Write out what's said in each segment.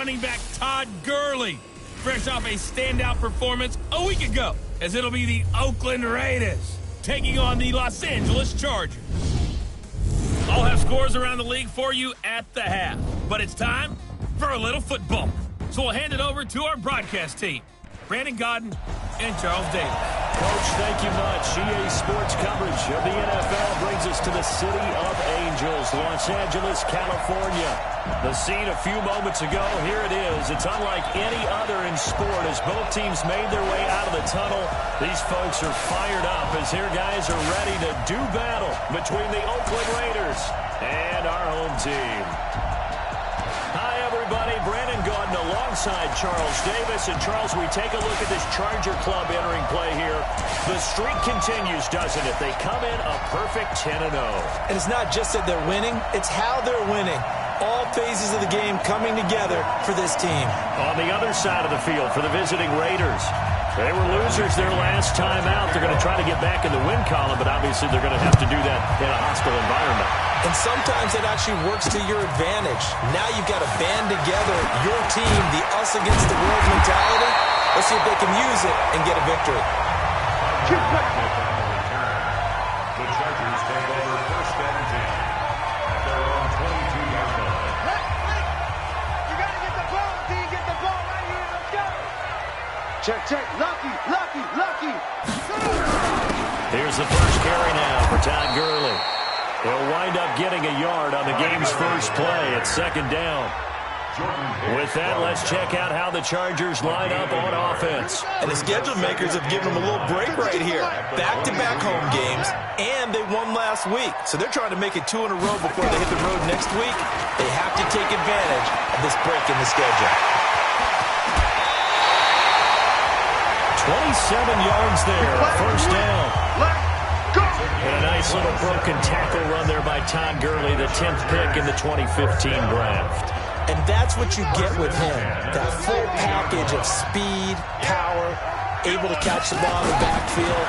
running back Todd Gurley, fresh off a standout performance a week ago, as it'll be the Oakland Raiders taking on the Los Angeles Chargers. I'll have scores around the league for you at the half, but it's time for a little football. So we'll hand it over to our broadcast team, Brandon Godden and Charles Davis. Coach, thank you much. EA Sports coverage of the NFL brings us to the City of Angels, Los Angeles, California. The scene a few moments ago, here it is. It's unlike any other in sport as both teams made their way out of the tunnel. These folks are fired up as their guys are ready to do battle between the Oakland Raiders and our home team. Hi, everybody. Brandon Gaudin alongside Charles Davis. And, Charles, we take a look at this Charger club entering play here. The streak continues, doesn't it? They come in a perfect 10-0. And it's not just that they're winning, it's how they're winning. All phases of the game coming together for this team. On the other side of the field for the visiting Raiders, they were losers their last time out. They're going to try to get back in the win column, but obviously they're going to have to do that in a hostile environment. And sometimes it actually works to your advantage. Now you've got to band together your team, the us against the world mentality. Let's see if they can use it and get a victory. The Chargers take over first and 10 at their own 22-yard line. You got to get the ball, D. Get the ball right here. Let's go. Check, check. Lucky. Here's the first carry now for Todd Gurley. He'll wind up getting a yard on the game's first play at second down. With that, let's check out how the Chargers line up on offense. And the schedule makers have given them a little break right here. Back-to-back home games, and they won last week. So they're trying to make it 2 in a row before they hit the road next week. They have to take advantage of this break in the schedule. 27 yards there, first down. And a nice little broken tackle run there by Todd Gurley, the 10th pick in the 2015 draft. And that's what you get with him, that full package of speed, power, able to catch the ball in the backfield.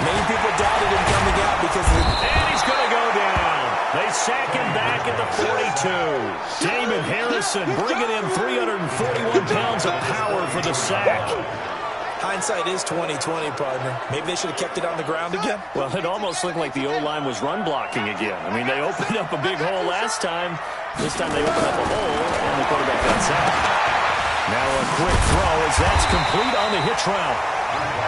Many people doubted him coming out because of And he's going to go down. They sack him back at the 42. Damon Harrison bringing in 341 pounds of power for the sack. Hindsight is 20/20, partner. Maybe they should have kept it on the ground again. Well, it almost looked like the O-line was run blocking again. I mean, they opened up a big hole last time. This time they opened up a hole, and the quarterback got sacked. Now a quick throw as that's complete on the hitch route.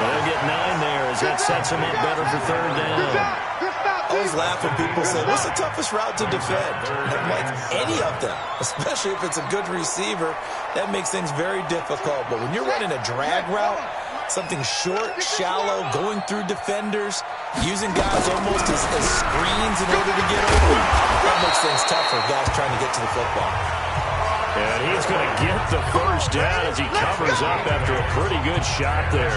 They'll get 9 there as that sets them up better for third down. I always laugh when people say, what's the toughest route to defend? I'm like, any of them, especially if it's a good receiver. That makes things very difficult. But when you're running a drag route, something short, shallow, going through defenders, using guys almost as screens in order to get over, that makes things tough for guys trying to get to the football. And he's going to get the first down as he covers up after a pretty good shot there.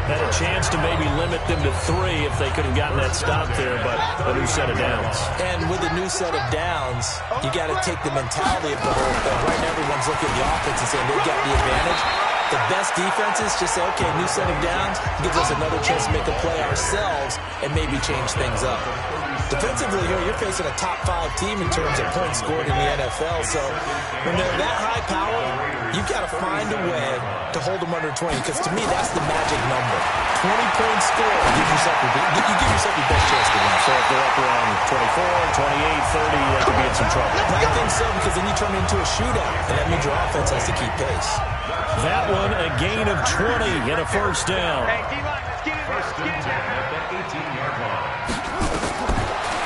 Had a chance to maybe limit them to 3 if they could have gotten that stop there, but a new set of downs. And with a new set of downs, you got to take the mentality of the whole thing. Right now, everyone's looking at the offense and saying they've got the advantage. The best defenses just say, okay, new set of downs gives us another chance to make a play ourselves and maybe change things up. Defensively here, you're facing a top 5 team in terms of points scored in the NFL. So when they're that high power, you've got to find a way to hold them under 20. Because to me, that's the magic number. 20-point score, you give yourself your best chance to win. So if they're up around 24, 28, 30, they could be in some trouble. I think so, because then you turn it into a shootout, and that means your offense has to keep pace. That one, a gain of 20 and a first down. Hey, D-line, let's get it. First and 10 at the 18-yard line.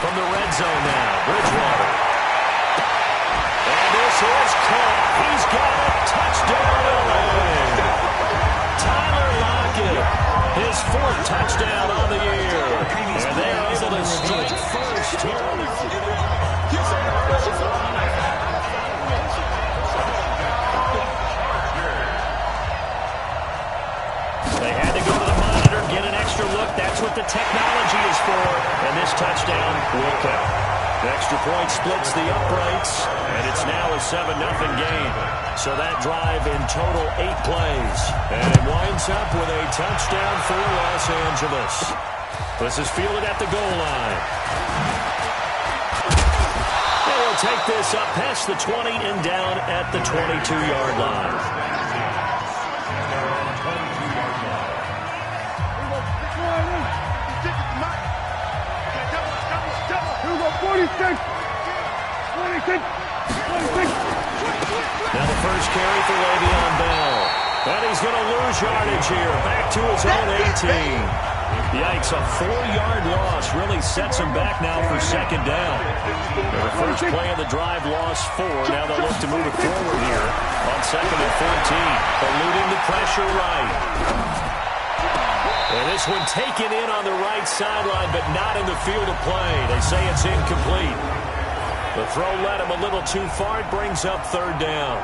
From the red zone now, Bridgewater. And this is caught. He's got a touchdown away. Tyler Lockett, his 4th touchdown on the year. And they are able to strike first. They had to go to the monitor, get an extra look. That's what the technology is for. And this touchdown will count. The extra point splits the uprights, and it's now a 7-0 game. So that drive in total 8 plays. And it winds up with a touchdown for Los Angeles. This is fielded at the goal line. They will will take this up past the 20 and down at the 22-yard line. Here we go, 46. 26. Now the first carry for Le'Veon Bell. And he's going to lose yardage here. Back to his own 18. Yikes, a 4-yard loss really sets him back now for second down. The first play of the drive lost 4. Now they'll look to move it forward here on second and 14. Eluding the pressure right. And this one taken in on the right sideline, but not in the field of play. They say it's incomplete. The throw led him a little too far. It brings up third down.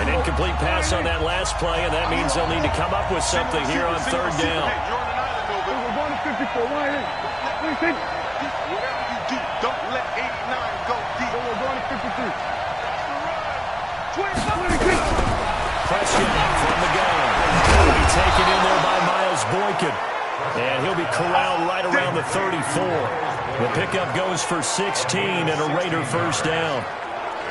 An incomplete pass on that last play, and that means they'll need to come up with something here on third down. We're going to 54. Whatever you do, don't let 89 go deep. We're going to 53. Prescott from the gun. That'll be taken in there by Miles Boykin. And he'll be corralled right around the 34. The pickup goes for 16 and a Raider first down.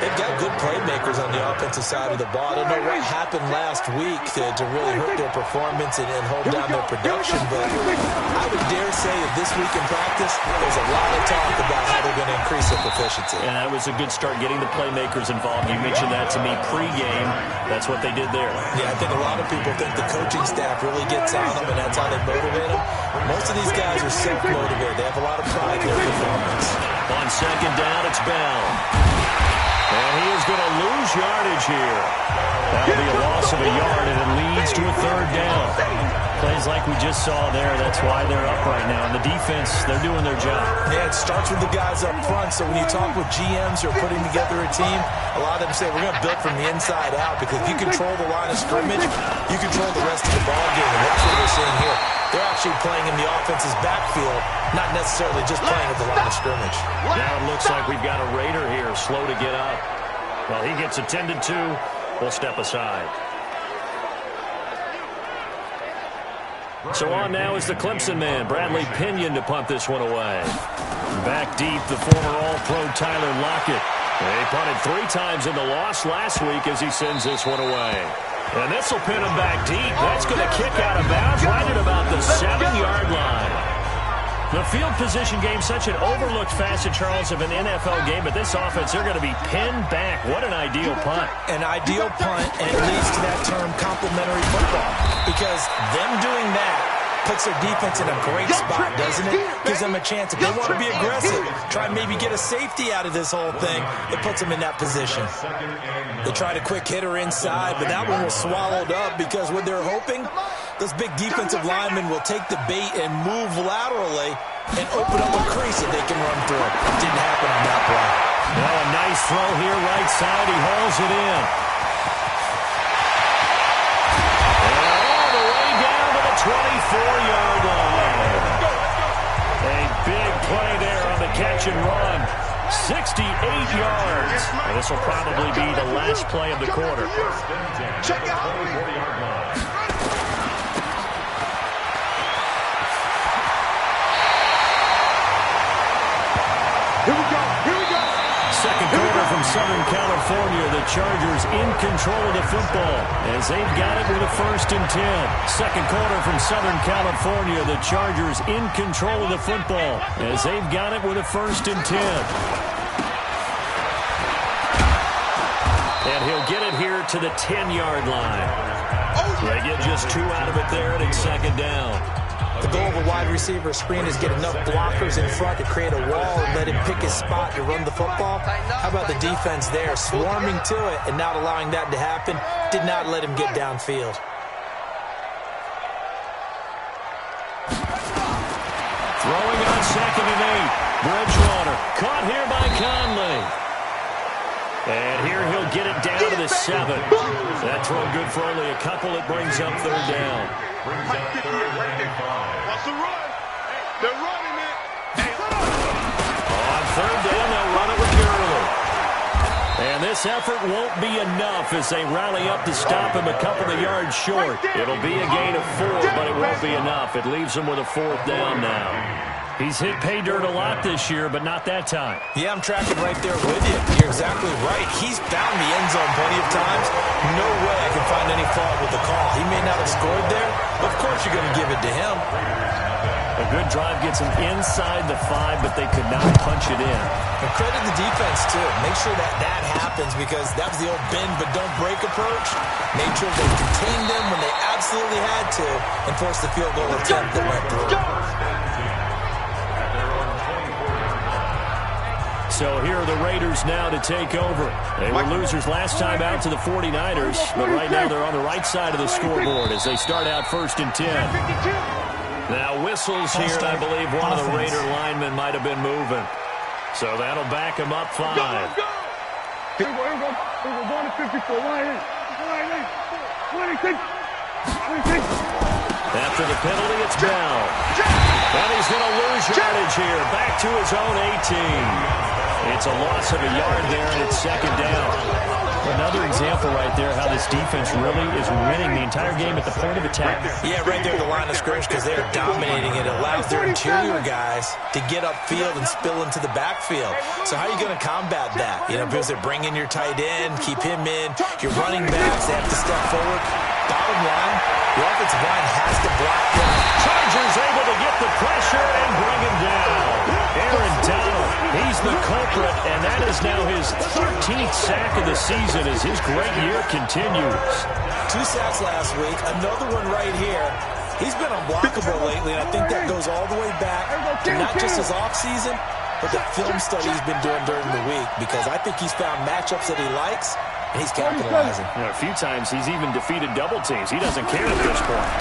They've got good playmakers on the offensive side of the ball. I don't know what happened last week to really hurt their performance and hold down their production, but I would dare say that this week in practice, there's a lot of talk about how they're going to increase their proficiency. And that was a good start getting the playmakers involved. You mentioned that to me pregame. That's what they did there. Yeah, I think a lot of people think the coaching staff really gets on them, and that's how they motivate them. Most of these guys are self-motivated. They have a lot of pride in their performance. On second down, it's Bell. And he is going to lose yardage here. That'll be a loss of a yard, and it leads to a third down. Plays like we just saw there, that's why they're up right now. And the defense, they're doing their job. Yeah, it starts with the guys up front. So when you talk with GMs who are putting together a team, a lot of them say we're going to build from the inside out, because if you control the line of scrimmage, you control the rest of the ball game. And that's what we're seeing here. They're actually playing in the offense's backfield, not necessarily just playing at the line of scrimmage. Now it looks like we've got a Raider here, slow to get up. Well, he gets attended to. We'll step aside. So on now is the Clemson man, Bradley Pinion, to punt this one away. Back deep, the former All-Pro Tyler Lockett. He punted 3 times in the loss last week as he sends this one away. And this will pin him back deep. That's going to kick out of bounds right at about the 7-yard line. The field position game, such an overlooked facet, Charles, of an NFL game, but this offense, they're going to be pinned back. What an ideal punt. An ideal punt, and it leads to that term complementary football, because them doing that puts their defense in a great spot, doesn't it? Gives them a chance. If they want to be aggressive, try and maybe get a safety out of this whole thing, it puts them in that position. They tried a quick hitter inside, but that one was swallowed up, because what they're hoping, those big defensive linemen will take the bait and move laterally and open up a crease that they can run through. It didn't happen on that play. Well, a nice throw here, right side. He hauls it in. And all the way down to the 24-yard line. A big play there on the catch and run. 68 yards. And this will probably be the last play of the quarter. Check out. Here we go. Here we go. Second quarter from Southern California. The Chargers in control of the football as they've got it with a 1st and 10. Second quarter from Southern California. The Chargers in control of the football as they've got it with a 1st and 10. And he'll get it here to the 10-yard line. They get just 2 out of it there, and it's second down. The goal of a wide receiver screen is get enough blockers in front to create a wall and let him pick his spot to run the football. How about the defense there, swarming to it and not allowing that to happen? Did not let him get downfield. Throwing on second and 8. Bridgewater caught here by Conley. And here he'll get it down to the 7. That throw good for only a couple. It brings up third down. What's the run? They're running it. On third down, they'll run it with Gurley. And this effort won't be enough as they rally up to stop him a couple of yards short. It'll be a gain of 4, but it won't be enough. It leaves him with a 4th down now. He's hit pay dirt a lot this year, but not that time. Yeah, I'm tracking right there with you. You're exactly right. He's found the end zone plenty of times. No way I can find any fault with the call. He may not have scored there. Of course you're going to give it to him. A good drive gets him inside the 5, but they could not punch it in. And credit the defense, too. Make sure that happens because that was the old bend but don't break approach. Made sure they contained them when they absolutely had to and forced the field goal attempt that went through. So here are the Raiders now to take over. They were losers last time out to the 49ers, but right now they're on the right side of the scoreboard as they start out 1st and 10. Now whistles here, and I believe one of the Raider linemen might have been moving. So that'll back him up 5. Here we go. We're going to 54. 26. After the penalty, it's Bell. And he's going to lose yardage here. Back to his own 18. It's a loss of a yard there, and it's 2nd down. Another example right there how this defense really is winning the entire game at the point of attack. Yeah, right there at the line of scrimmage because they're dominating it. It allows their interior guys to get upfield and spill into the backfield. So how are you going to combat that? You know, because they bring in your tight end, keep him in. Your running backs, they have to step forward. Bottom line, the offensive line has to block them. Chargers able to get the pressure and bring him down. Aaron Donald, he's the culprit, and that is now his 13th sack of the season as his great year continues. 2 sacks last week, another one right here. He's been unblockable lately, and I think that goes all the way back to not just his offseason, but the film study he's been doing during the week, because I think he's found matchups that he likes, and he's capitalizing. A few times he's even defeated double teams. He doesn't care at this point.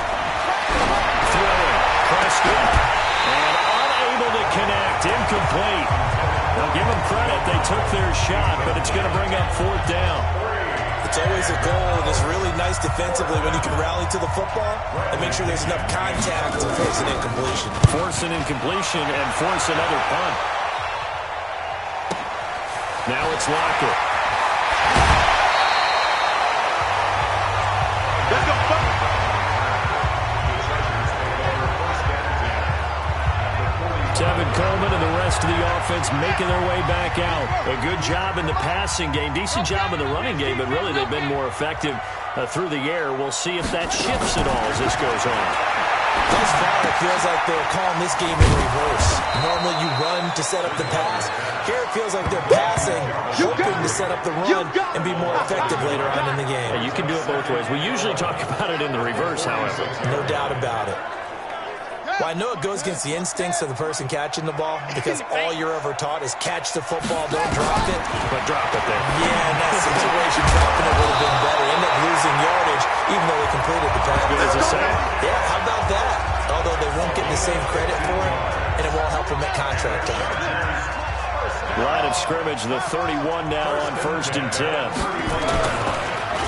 Throwing, Preston, and unable to connect, incomplete. Now give them credit, they took their shot, but it's going to bring up 4th down. It's always a goal, and it's really nice defensively when you can rally to the football and make sure there's enough contact to force an incompletion. Force an incompletion and force another punt. Now it's Lockett. Let's go. Tevin Coleman and the rest of the offense making their way back out. A good job in the passing game, decent job in the running game, but really they've been more effective through the air. We'll see if that shifts at all as this goes on. Thus far, it feels like they're calling this game in reverse. Normally you run to set up the pass. Here it feels like they're passing, hoping to set up the run and be more effective later on in the game. Yeah, you can do it both ways. We usually talk about it in the reverse, however. No doubt about it. Well, I know it goes against the instincts of the person catching the ball because all you're ever taught is catch the football, don't drop it. But drop it there. Yeah, in that situation, dropping it would have been better. End up losing yardage, even though they completed the pass. Good as a sack. Yeah, how about that? Although they won't get the same credit for it, and it won't help them at contract time. Line of scrimmage, the 31 now on 1st and 10.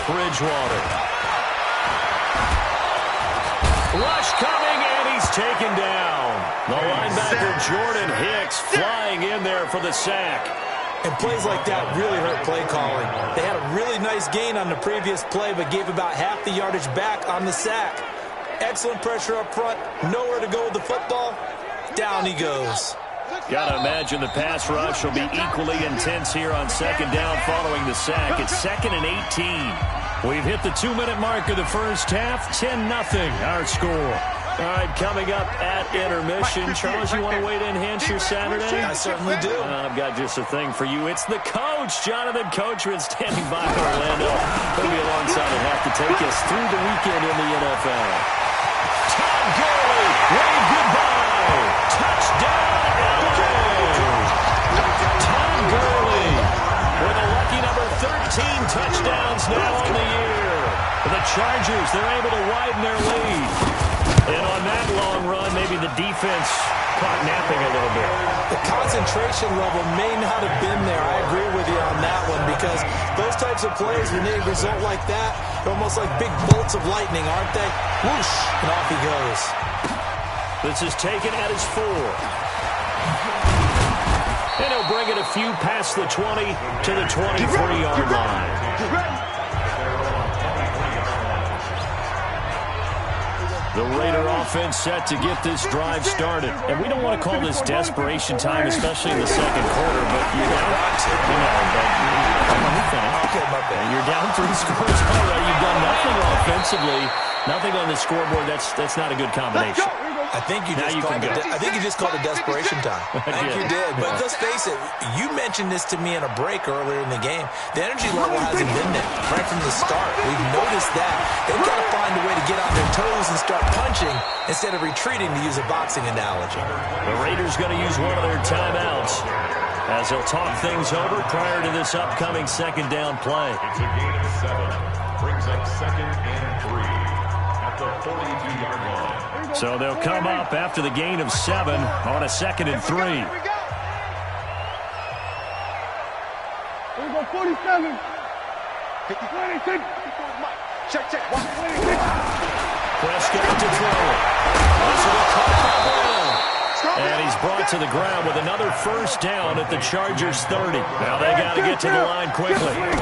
Bridgewater. Rush coming, and he's taken down. The linebacker, Jordan Hicks, flying in there for the sack. And plays like that really hurt play calling. They had a really nice gain on the previous play, but gave about half the yardage back on the sack. Excellent pressure up front, nowhere to go with the football. Down he goes. Got to imagine the pass rush will be equally intense here on 2nd down following the sack. It's 2nd and 18. We've hit the 2-minute mark of the first half. 10-0 our score. All right, coming up at intermission. Charles, you want to wait to enhance your Saturday? I certainly do. I've got just a thing for you. It's the coach, Jonathan Coachman, standing by Orlando. He'll be alongside and have to take us through the weekend in the NFL. Todd Gurley, wave goodbye. Touchdown, LA. Todd Gurley with a lucky number 13 touchdowns now on the year. For the Chargers, they're able to widen their lead. And on that long run, maybe the defense caught napping a little bit. The concentration level may not have been there. I agree with you on that one because those types of plays, when they result like that, they're almost like big bolts of lightning, aren't they? Whoosh, and off he goes. This is taken at his 4. And he'll bring it a few past the 20 to the 23-yard line. The Raider offense set to get this drive started. And we don't want to call this desperation time, especially in the second quarter, but you're down. You're down 3 scores already. You've done nothing offensively, nothing on the scoreboard. That's not a good combination. I think you just called it desperation time. I think you did. But let's face it, you mentioned this to me in a break earlier in the game. The energy level hasn't been there right from the start. We've noticed that. They've got to find a way to get on their toes and start punching instead of retreating, to use a boxing analogy. The Raiders going to use one of their timeouts as they'll talk things over prior to this upcoming second down play. It's a gain of 7. Brings up 2nd and 3 at the 42-yard line. So they'll come up after the gain of 7 on a 2nd and 3. Here we go, 47. 26. Check. Prescott to throw it. This will be caught by Brown. And he's brought to the ground with another first down at the Chargers' 30. Now they got to get to the line quickly. Now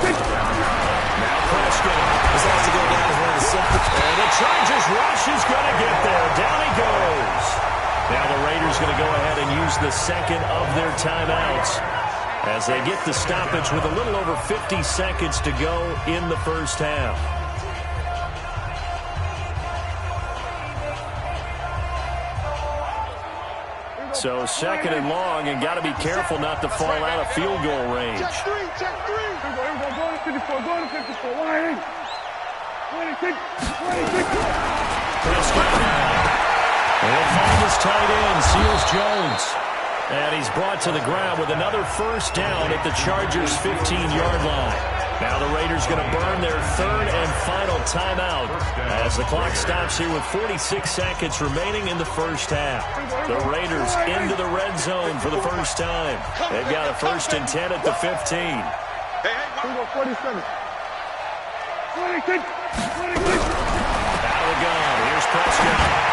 Prescott. This has to go down as one of the simple. And the Chargers rush is going to get there. Down he goes. Now the Raiders going to go ahead and use the second of their timeouts as they get the stoppage with a little over 50 seconds to go in the first half. So 2nd and long, and got to be careful not to fall out of field goal range. Check 3. Here we go. Go to 54. 1-8. 26. Prescott now. And he'll find his tight end, Seals Jones. And he's brought to the ground with another first down at the Chargers' 15-yard line. Now the Raiders going to burn their 3rd and final timeout as the clock stops here with 46 seconds remaining in the first half. The Raiders into the red zone for the first time. They've got a 1st and 10 at the 15. Here we go, 47. 26. Out of the gun. Here's Prescott.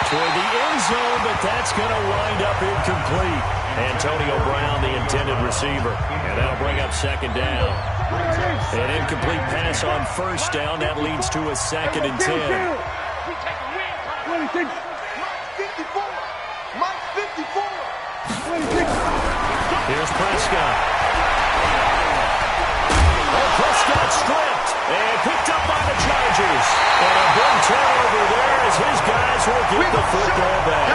Toward the end zone, but that's going to wind up incomplete. Antonio Brown, the intended receiver. And that'll bring up 2nd down. An incomplete pass on 1st down. That leads to a 2nd and 10. 26. Mike 54. 26. Here's Prescott. Prescott stripped and picked up by the Chargers. And a big turnover there as his guys will get the football back.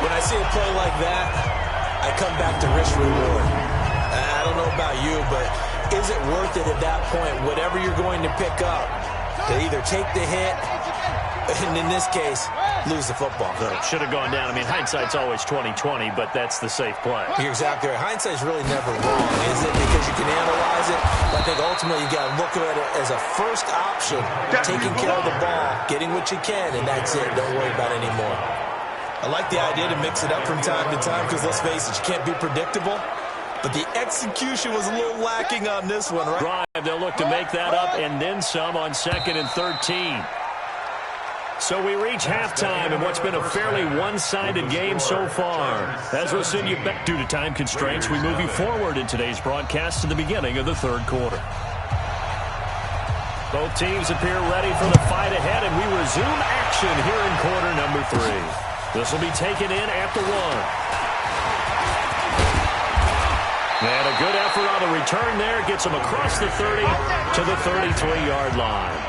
When I see a play like that, I come back to risk reward. I don't know about you, but is it worth it at that point, whatever you're going to pick up, to either take the hit, and in this case, lose the football? Should have gone down. I mean, hindsight's always 20/20, but that's the safe play. You're exactly right. Hindsight's really never wrong, is it? Because you can analyze it. But I think ultimately you got to look at it as a first option, taking care of the ball, getting what you can, and that's it. Don't worry about it anymore. I like the idea to mix it up from time to time because, let's face it, you can't be predictable. But the execution was a little lacking on this one, right? They'll look to make that up and then some on 2nd and 13. So we reach halftime in what's been a fairly one-sided game so far. As we'll send you back due to time constraints, we move you forward in today's broadcast to the beginning of the 3rd quarter. Both teams appear ready for the fight ahead, and we resume action here in quarter number 3. This will be taken in at the 1. And a good effort on the return there. Gets him across the 30 to the 33-yard line.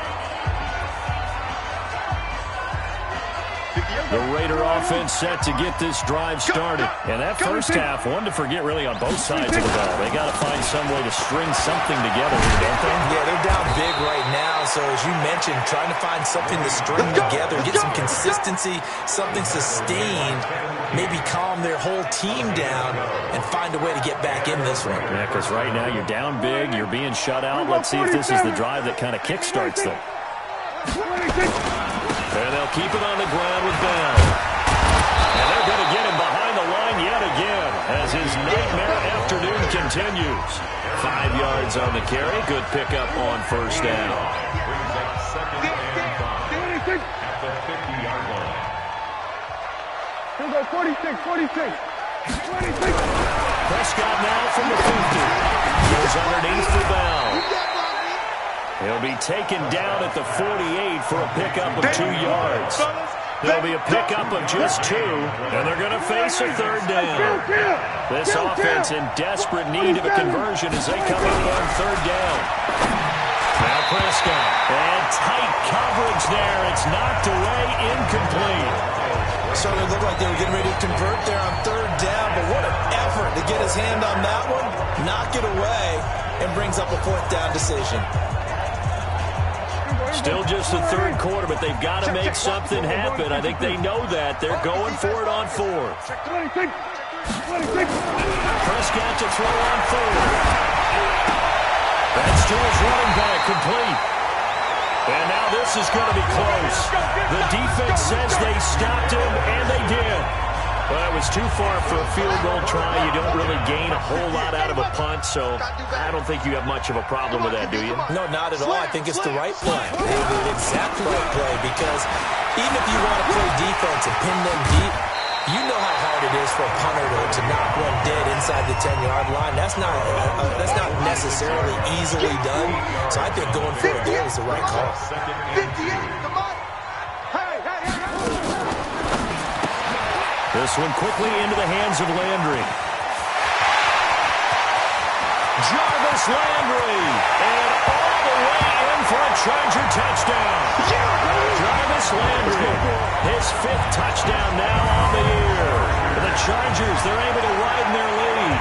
The Raider offense set to get this drive started. And that first half, one to forget really on both sides of the ball. They got to find some way to string something together here, don't they? Yeah, they're down big right now. So as you mentioned, trying to find something to string together, get some consistency, something sustained, maybe calm their whole team down and find a way to get back in this one. Yeah, because right now you're down big, you're being shut out. Let's see if this is the drive that kind of kickstarts them. And they'll keep it on the ground with Bell. And they're going to get him behind the line yet again as his nightmare afternoon continues. 5 yards on the carry. Good pickup on 1st down. Brings up 2nd and 5 at the 50-yard line. Here we go, 46. Prescott now from the 50. Goes underneath for Bell. He'll be taken down at the 48 for a pickup of 2 yards. There'll be a pickup of just 2, and they're going to face a third down. This offense in desperate need of a conversion as they come in on third down. Now Prescott. And tight coverage there. It's knocked away, incomplete. Certainly looked like they were getting ready to convert there on third down, but what an effort to get his hand on that one, knock it away, and brings up a fourth down decision. Still just the third quarter, but they've got to make something happen. I think they know that. They're going for it on fourth. Prescott to throw on fourth. That's to his running back, complete. And now this is going to be close. The defense says they stopped him, and they did. Well, it was too far for a field goal try. You don't really gain a whole lot out of a punt, so I don't think you have much of a problem with that, do you? No, not at all. I think it's the right play. The exact right play, because even if you want to play defense and pin them deep, you know how hard it is for a punter to knock one dead inside the 10-yard line. That's not necessarily easily done. So I think going for it there is the right call. 58, come on. This one quickly into the hands of Landry. Jarvis Landry. And all the way in for a Charger touchdown. Jarvis Landry. His 5th touchdown now on the year. For the Chargers, they're able to widen their lead.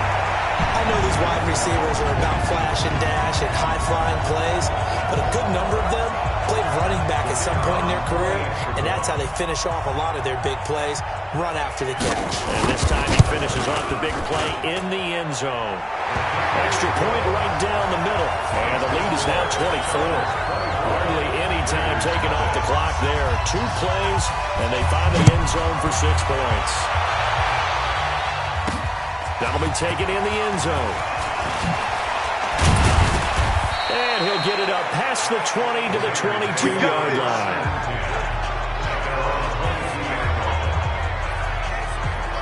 I know these wide receivers are about flash and dash and high-flying plays, but a good number of them played running back at some point in their career, and that's how they finish off a lot of their big plays, run after the catch. And this time he finishes off the big play in the end zone. Extra point right down the middle, and the lead is now 24. Hardly any time taken off the clock there. 2 plays, and they find the end zone for 6 points. That'll be taken in the end zone. And he'll get it up past the 20 to the 22-yard line.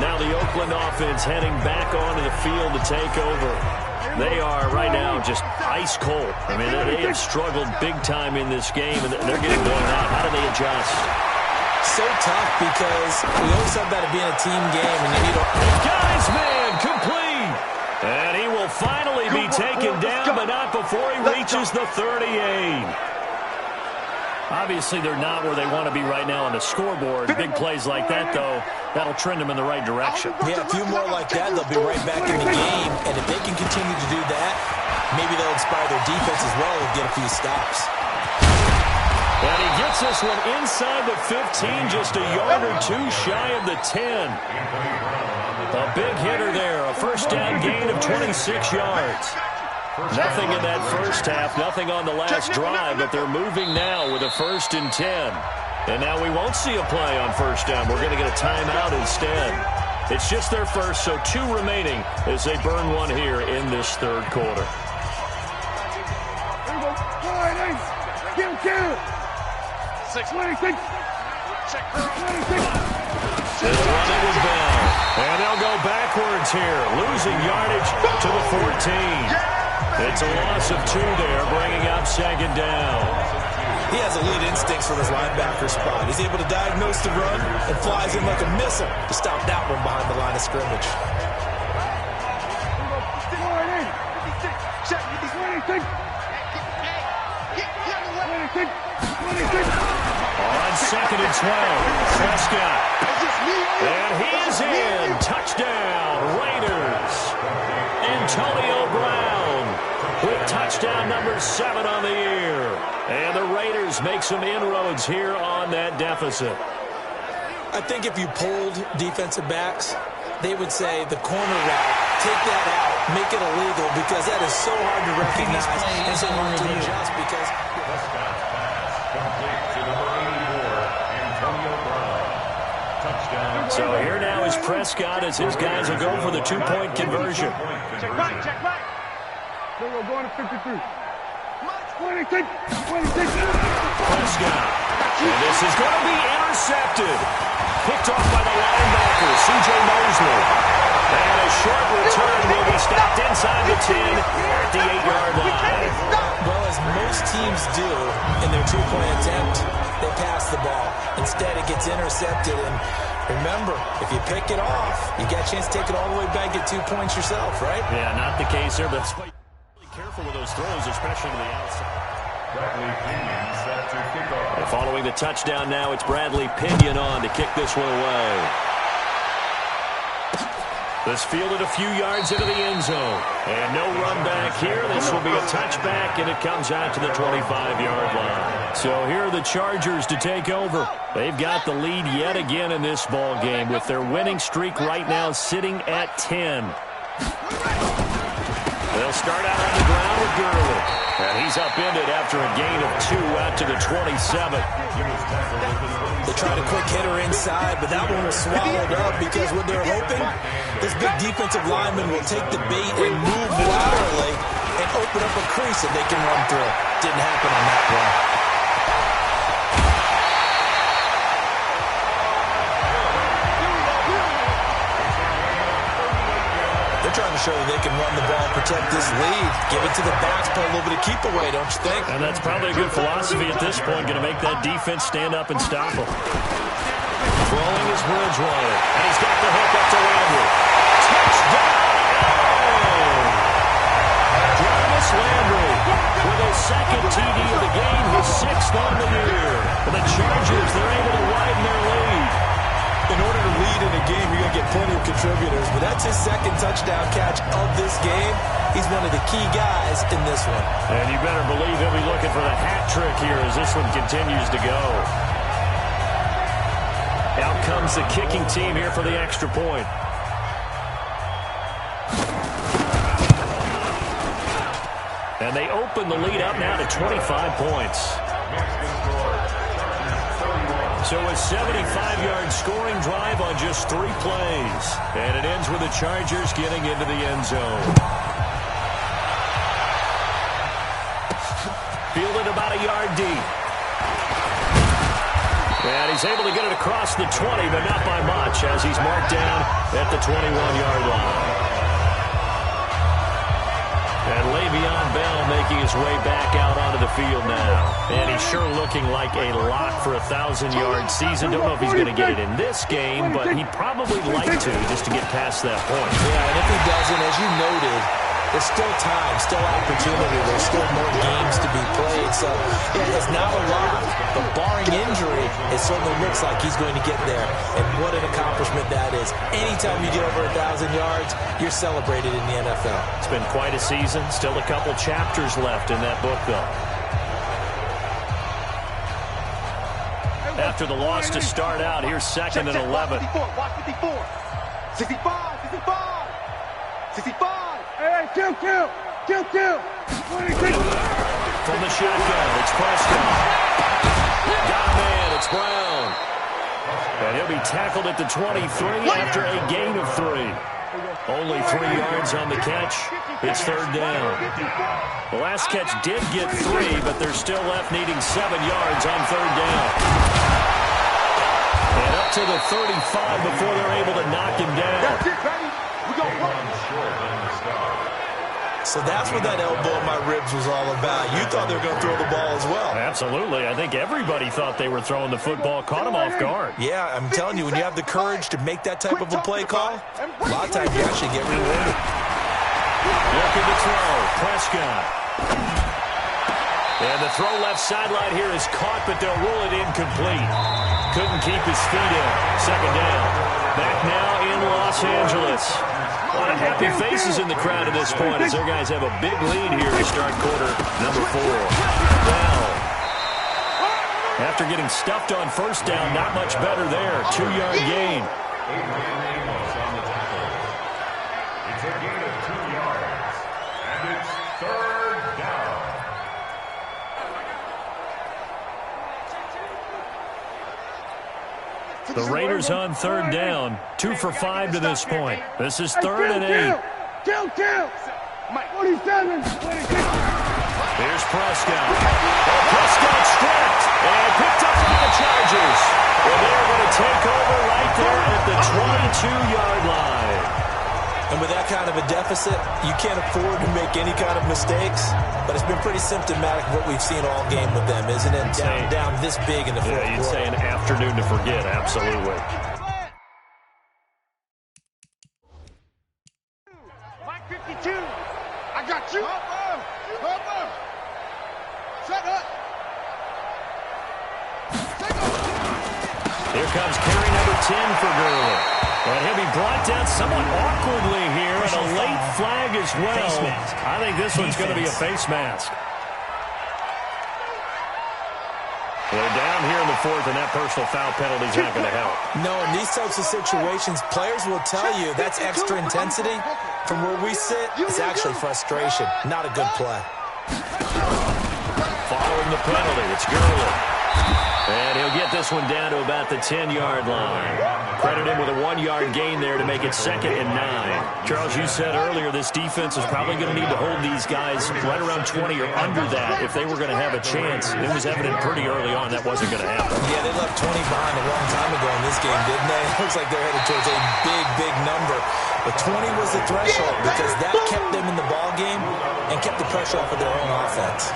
Now the Oakland offense heading back onto the field to take over. They are right now just ice cold. I mean, they have struggled big time in this game, and they're getting blown out. How do they adjust? So tough, because we always talk about it being a team game, and you need a... Guys, man, complete! And he will finally be taken down, but not before he reaches the 38. Obviously, they're not where they want to be right now on the scoreboard. Big plays like that, though, that'll trend them in the right direction. Yeah, a few more like that, they'll be right back in the game. And if they can continue to do that, maybe they'll inspire their defense as well and get a few stops. And he gets this one inside the 15, just a yard or 2 shy of the 10. A big hitter there, a first down gain of 26 yards. Nothing in that first half, nothing on the last drive, but they're moving now with a 1st and 10. And now we won't see a play on first down. We're going to get a timeout instead. It's just their first, so 2 remaining as they burn one here in this third quarter. They'll run it with Bell. And they'll go backwards here, losing yardage to the 14. It's a loss of 2 there, bringing up 2nd down. He has elite instincts from his linebacker spot. He's able to diagnose the run and flies in like a missile to stop that one behind the line of scrimmage. On 2nd and 12, Prescott. And he is in. Touchdown, Raiders. Antonio Brown with touchdown number 7 on the year. And the Raiders make some inroads here on that deficit. I think if you polled defensive backs, they would say the corner route, take that out, make it illegal, because that is so hard to recognize and so hard to adjust because... So here now is Prescott as his guys will go for the 2-point conversion. Check back. So we're going to 53. 26. Prescott. And this is going to be intercepted. Picked off by the linebacker, C.J. Mosley. inside the 10 at the 8-yard line. Well, as most teams do in their two-point attempt, they pass the ball. Instead, it gets intercepted. And remember, if you pick it off, you got a chance to take it all the way back, get 2 points yourself, right? Yeah, not the case here, but really careful with those throws, especially to the outside. Bradley Pinion set to kick off. And following the touchdown now, it's Bradley Pinion on to kick this one away. This fielded a few yards into the end zone. And no run back here. This will be a touchback, and it comes out to the 25-yard line. So here are the Chargers to take over. They've got the lead yet again in this ball game with their winning streak right now sitting at 10. They'll start out on the ground with Gurley. And he's upended after a gain of 2 out to the 27. They tried a quick hitter inside, but that one was swallowed up because what they're hoping, this big defensive lineman will take the bait and move laterally and open up a crease that they can run through. Didn't happen on that play. They're trying to show that they can run the ball, protect this lead, give it to the backs, play a little bit of keep away, don't you think? And that's probably a good philosophy at this point, going to make that defense stand up and stop them. Throwing is Bridgewater, and he's got the hook up to Landry. Touchdown! Jarvis Landry with his second TD of the game, his 6th on the year. For the Chargers, they're able to widen their lead. In order to lead in a game, you're going to get plenty of contributors, but that's his second touchdown catch of this game. He's one of the key guys in this one. And you better believe he'll be looking for the hat trick here as this one continues to go. Out comes the kicking team here for the extra point. And they open the lead up now to 25 points. So a 75-yard scoring drive on just 3 plays. And it ends with the Chargers getting into the end zone. Fielded about a yard deep. And he's able to get it across the 20, but not by much, as he's marked down at the 21-yard line. And Le'Veon Bell making his way back out onto the field now. And he's sure looking like a lock for a 1,000-yard season. Don't know if he's going to get it in this game, but he'd probably like to just to get past that point. Yeah, and if he doesn't, as you noted, there's still time, still opportunity. There's still more games to be played. So it is now a lock, but barring injury, it certainly looks like he's going to get there. And what an accomplishment that is. Anytime you get over 1,000 yards, you're celebrated in the NFL. It's been quite a season. Still a couple chapters left in that book, though. After the loss to start out, here's 2nd and 11. 54. 65. 65. Hey, kill. 26. From the shotgun, it's Prescott. Got a man, it's Brown. And he'll be tackled at the 23 after a gain of 3. Only 3 yards on the catch. It's 3rd down. The last catch did get 3, but they're still left needing 7 yards on 3rd down. And up to the 35 before they're able to knock him down. That's it, baby. We go run. So that's what that elbow in my ribs was all about. You thought they were going to throw the ball as well. Absolutely. I think everybody thought they were throwing the football, caught him off guard. Yeah, I'm telling you, when you have the courage to make that type of a play call, a lot of times you actually get rewarded. Looking to throw, Prescott. And the throw left sideline here is caught, but they'll rule it incomplete. Couldn't keep his feet in. 2nd down. Back now in Los Angeles. A lot of happy faces in the crowd at this point as their guys have a big lead here to start quarter number 4. Now, after getting stuffed on 1st down, not much better there. 2-yard gain. It's a gain of 2 yards, and it's 3rd down. The Raiders on 3rd down. 2 for 5 to this point. This is 3rd and 8. Kill. 47. 26. Here's Prescott. Prescott stripped and picked up by the Chargers. And they're going to take over right there at the 22-yard line. And with that kind of a deficit, you can't afford to make any kind of mistakes. But it's been pretty symptomatic of what we've seen all game with them, isn't it? Down this big in the fourth quarter. You'd say an afternoon to forget, absolutely. Mike 52. I got you. Shut up. Here comes carry number 10 for Gurley. And he'll be brought down somewhat awkwardly here, and a late flag as well. I think this one's going to be a face mask. They're down here in the fourth, and that personal foul penalty is not going to help. No, in these types of situations, players will tell you that's extra intensity. From where we sit, it's actually frustration, not a good play. Following the penalty, it's Gurley. And he'll get this one down to about the 10-yard line. Credit him with a 1-yard gain there to make it 2nd and 9. Charles, you said earlier this defense is probably going to need to hold these guys right around 20 or under that if they were going to have a chance. It was evident pretty early on that wasn't going to happen. Yeah, they left 20 behind a long time ago in this game, didn't they? It looks like they're headed towards a big, big number. But 20 was the threshold because that kept them in the ball game and kept the pressure off of their own offense.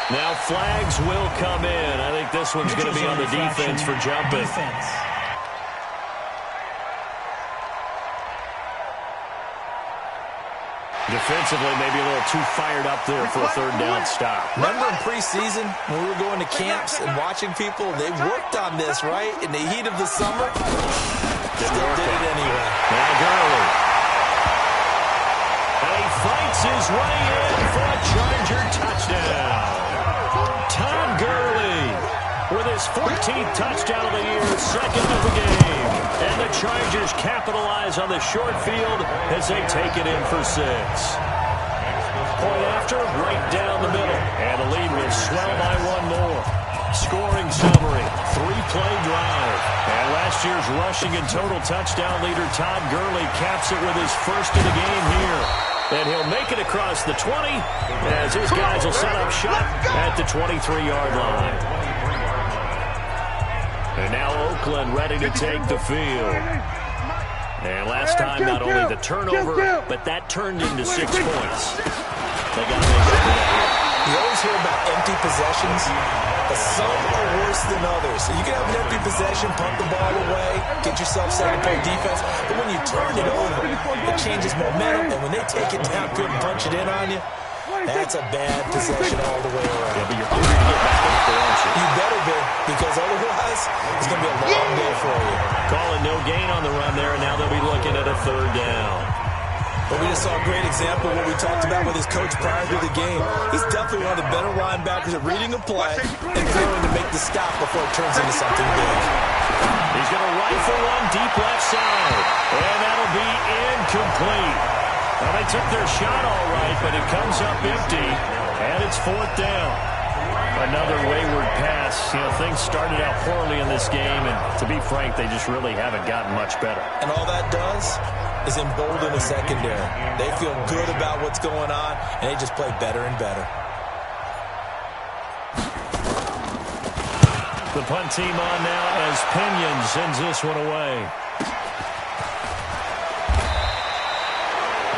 Now flags will come in. I think this one's going to be on the defense for jumping. Defensively, maybe a little too fired up there for a third down stop. Remember in preseason when we were going to camps and watching people, they worked on this, right? In the heat of the summer, still did it anyway. Now Gurley. And he fights his way in for a Charger touchdown. Todd Gurley with his 14th touchdown of the year, 2nd of the game. And the Chargers capitalize on the short field as they take it in for 6. Point after, right down the middle. And the lead will swell by 1 more. Scoring summary, 3-play drive. And last year's rushing and total touchdown leader Todd Gurley caps it with his first of the game here. And he'll make it across the 20 as his guys will set up shop at the 23-yard line. And now Oakland ready to take the field. And last time, not only the turnover, but that turned into 6 points. They got to make up for that here. You always hear about empty possessions, but some are worse than others. So you can have an empty possession, pump the ball away, get yourself set up on defense, but when you turn it over, it changes momentum, and when they take it downfield and punch it in on you, that's a bad possession all the way around. Yeah, but you're hungry to get back up there, aren't you? You better be, because otherwise, it's going to be a long day for you. Calling no gain on the run there, and now they'll be looking at a 3rd down. But we just saw a great example of what we talked about with his coach prior to the game. He's definitely one of the better linebackers at reading a play and throwing to make the stop before it turns into something big. He's going to rifle one deep left side, and that'll be incomplete. Well, they took their shot all right, but it comes up empty, and it's 4th down. Another wayward pass. You know, things started out poorly in this game, and to be frank, they just really haven't gotten much better. And all that does is embolden the secondary. They feel good about what's going on, and they just play better and better. The punt team on now as Pinion sends this one away.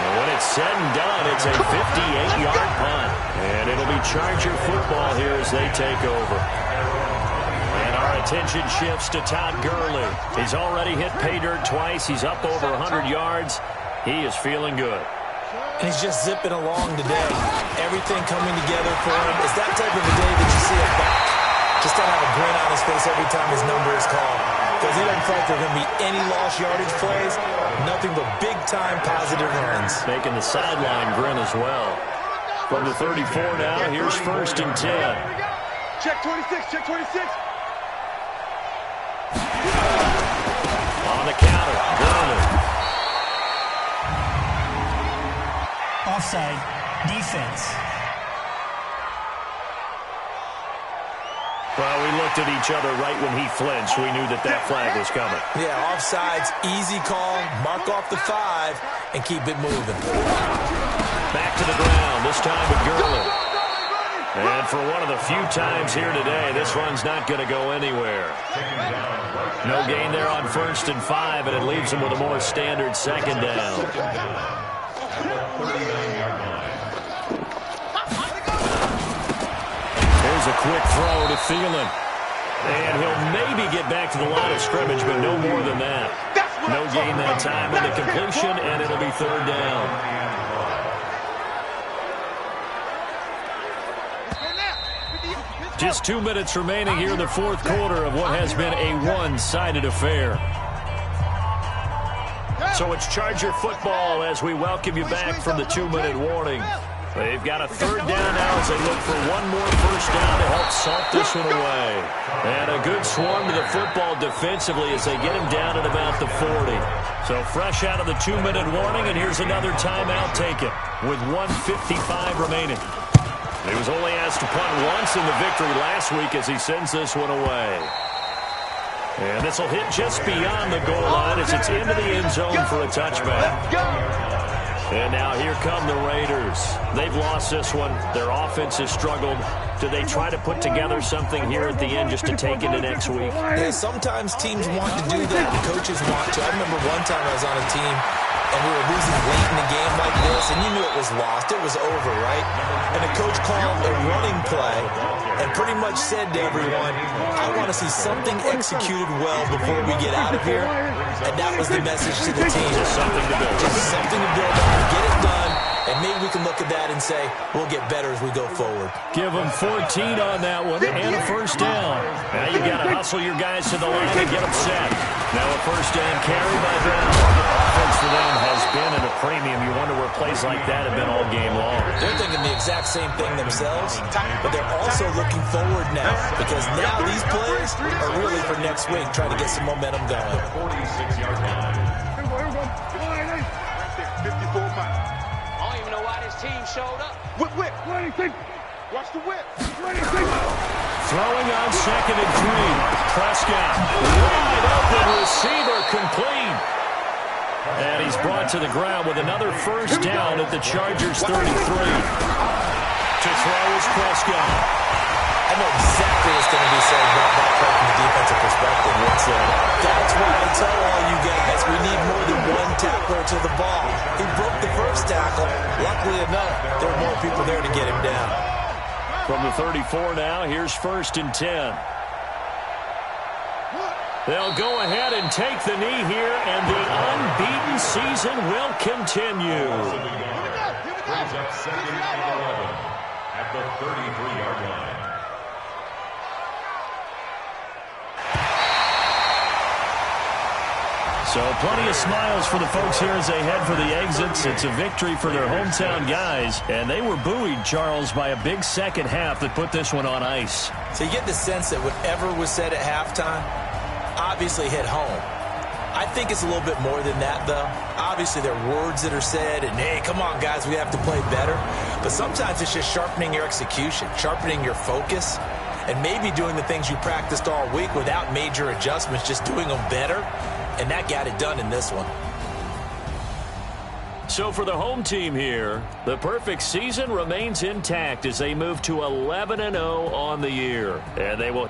And when it's said and done, it's a 58-yard punt. And it'll be Charger football here as they take over. And our attention shifts to Todd Gurley. He's already hit pay dirt twice. He's up over 100 yards. He is feeling good. And he's just zipping along today. Everything coming together for him. It's that type of a day that you see him back. Just don't have a grin on his face every time his number is called. Because he doesn't feel like there are going to be any lost yardage plays. Nothing but big-time positive runs. Making the sideline grin as well. From the 34 now, here's 1st and 10. Check 26, check 26. On the counter, Gurley. Offside, defense. Well, we looked at each other right when he flinched. We knew that that flag was coming. Yeah, offsides, easy call, mark off the 5, and keep it moving. Back to the ground, this time with Gurley. And for one of the few times here today, this run's not going to go anywhere. No gain there on 1st and 5, and it leaves them with a more standard 2nd down. Here's a quick throw to Thielen. And he'll maybe get back to the line of scrimmage, but no more than that. No gain that time in the completion, and it'll be 3rd down. Just 2 minutes remaining here in the 4th quarter of what has been a one-sided affair. So it's Charger football as we welcome you back from the 2-minute warning. They've got a 3rd down now as they look for one more 1st down to help salt this one away. And a good swarm to the football defensively as they get him down at about the 40. So fresh out of the 2-minute warning, and here's another timeout taken with 1:55 remaining. He was only asked to punt once in the victory last week as he sends this one away. And this will hit just beyond the goal line as it's into the end zone for a touchback. And now here come the Raiders. They've lost this one. Their offense has struggled. Do they try to put together something here at the end just to take into next week? Yeah, sometimes teams want to do that. The coaches want to. I remember one time I was on a team and we were losing late in a game like this, and you knew it was lost. It was over, right? And the coach called a running play and pretty much said to everyone, I want to see something executed well before we get out of here. And that was the message to the team. Just something to build. Just something to build on, get it done, and maybe we can look at that and say, we'll get better as we go forward. Give them 14 on that one and a 1st down. Now you got to hustle your guys to the line and get them set. Now a 1st down carry by Brown. Offense for them has been at a premium. You wonder where plays like that have been all game long. They're thinking the exact same thing themselves, but they're also looking forward now because now these plays are really for next week, trying to get some momentum going. 46-yard line. Here we go. 54 miles. I don't even know why this team showed up. Whip. 26. Watch the whip. 26. Throwing on 2nd and 3. Prescott. Wide open receiver complete. And he's brought to the ground with another 1st down at the Chargers' 33. To throw is Prescott. I know exactly what's going to be said about that play from the defensive perspective. That's why I tell all you guys we need more than one tackler to the ball. He broke the 1st tackle. Luckily enough, there were more people there to get him down. From the 34 now, here's 1st and 10. They'll go ahead and take the knee here, and the unbeaten season will continue. Brings up 2nd and 11 at the 33-yard line. So plenty of smiles for the folks here as they head for the exits. It's a victory for their hometown guys, and they were buoyed, Charles, by a big 2nd half that put this one on ice. So you get the sense that whatever was said at halftime obviously hit home. I think it's a little bit more than that, though. Obviously, there are words that are said, and, hey, come on, guys, we have to play better. But sometimes it's just sharpening your execution, sharpening your focus, and maybe doing the things you practiced all week without major adjustments, just doing them better. And that got it done in this one. So for the home team here, the perfect season remains intact as they move to 11-0 on the year. And they will